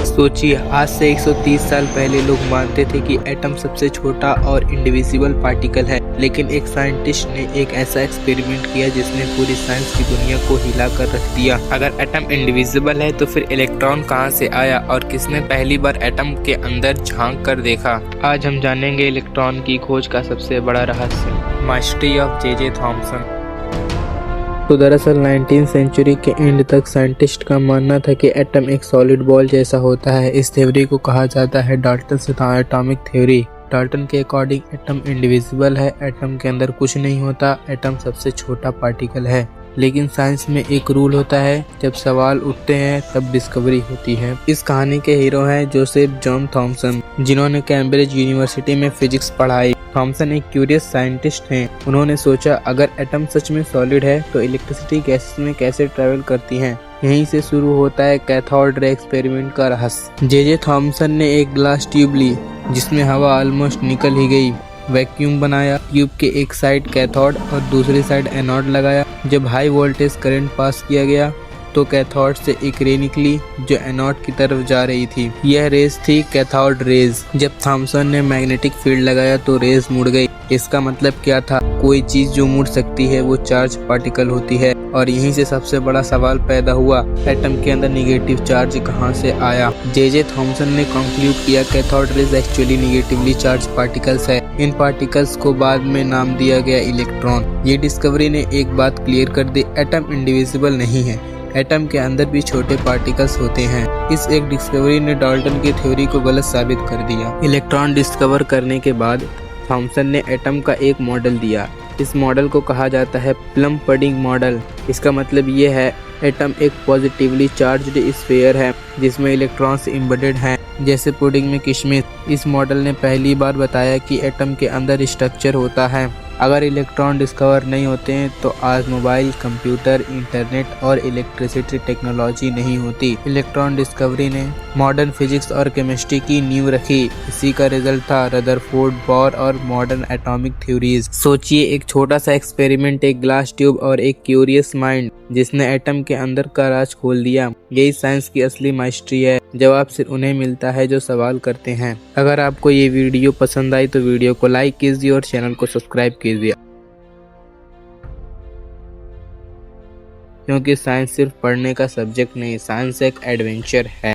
सोचिए, आज से 130 साल पहले लोग मानते थे कि एटम सबसे छोटा और इंडिविजिबल पार्टिकल है, लेकिन एक साइंटिस्ट ने एक ऐसा एक्सपेरिमेंट किया जिसने पूरी साइंस की दुनिया को हिला कर रख दिया। अगर एटम इंडिविजिबल है तो फिर इलेक्ट्रॉन कहां से आया और किसने पहली बार एटम के अंदर झांक कर देखा? आज हम जानेंगे इलेक्ट्रॉन की खोज का सबसे बड़ा रहस्य, माइस्ट्री ऑफ जे थॉमसन। तो दरअसल 19वीं सेंचुरी के एंड तक साइंटिस्ट का मानना था कि एटम एक सॉलिड बॉल जैसा होता है। इस थ्योरी को कहा जाता है डाल्टन एटॉमिक थ्योरी। डाल्टन के अकॉर्डिंग एटम इंडिविजिबल है, एटम के अंदर कुछ नहीं होता, एटम सबसे छोटा पार्टिकल है। लेकिन साइंस में एक रूल होता है, जब सवाल उठते हैं तब डिस्कवरी होती है। इस कहानी के हीरो हैं जोसेफ जॉन थॉमसन, जिन्होंने कैम्ब्रिज यूनिवर्सिटी में फिजिक्स पढ़ाई। थॉमसन एक क्यूरियस साइंटिस्ट हैं। उन्होंने सोचा, अगर एटम सच में सॉलिड है तो इलेक्ट्रिसिटी गैसेस में कैसे ट्रेवल करती हैं। यहीं से शुरू होता है कैथोड रे एक्सपेरिमेंट का रहस्य। जे थॉमसन ने एक ग्लास ट्यूब ली जिसमें हवा ऑलमोस्ट निकल ही गई। वैक्यूम बनाया, ट्यूब के एक साइड कैथोड और दूसरी साइड एनोड लगाया। जब हाई वोल्टेज करंट पास किया गया तो कैथोड से एक रे निकली जो एनोड की तरफ जा रही थी। यह रेज थी कैथोड रेज। जब थॉमसन ने मैग्नेटिक फील्ड लगाया तो रेज मुड़ गई। इसका मतलब क्या था? कोई चीज जो मुड़ सकती है वो चार्ज पार्टिकल होती है। और यहीं से सबसे बड़ा सवाल पैदा हुआ, एटम के अंदर निगेटिव चार्ज कहां से आया? जे थॉमसन ने कंक्लूड किया cathode rays actually negatively charge particles है। इन पार्टिकल्स को बाद में नाम दिया गया इलेक्ट्रॉन। ये डिस्कवरी ने एक बात क्लियर कर दी, एटम इंडिविजिबल नहीं है, एटम के अंदर भी छोटे पार्टिकल्स होते हैं। इस एक डिस्कवरी ने डाल्टन की थ्योरी को गलत साबित कर दिया। इलेक्ट्रॉन डिस्कवर करने के बाद थॉमसन ने एटम का एक मॉडल दिया। इस मॉडल को कहा जाता है प्लम पडिंग मॉडल। इसका मतलब ये है, एटम एक पॉजिटिवली चार्ज्ड स्फीयर है जिसमें इलेक्ट्रॉन्स एम्बेडेड हैं, जैसे पुडिंग में किशमिश। इस मॉडल ने पहली बार बताया कि एटम के अंदर स्ट्रक्चर होता है। अगर इलेक्ट्रॉन डिस्कवर नहीं होते हैं तो आज मोबाइल, कंप्यूटर, इंटरनेट और इलेक्ट्रिसिटी टेक्नोलॉजी नहीं होती। इलेक्ट्रॉन डिस्कवरी ने मॉडर्न फिजिक्स और केमिस्ट्री की नींव रखी। इसी का रिजल्ट था रदरफोर्ड, बोर और मॉडर्न एटॉमिक थ्योरीज। सोचिए, एक छोटा सा एक्सपेरिमेंट, एक ग्लास ट्यूब और एक क्यूरियस माइंड जिसने एटम के अंदर का राज खोल दिया। यही साइंस की असली माइस्ट्री है। जवाब सिर्फ उन्हें मिलता है जो सवाल करते हैं। अगर आपको ये वीडियो पसंद आई तो वीडियो को लाइक कीजिए और चैनल को सब्सक्राइब कीजिए, क्योंकि साइंस सिर्फ पढ़ने का सब्जेक्ट नहीं, साइंस एक एडवेंचर है।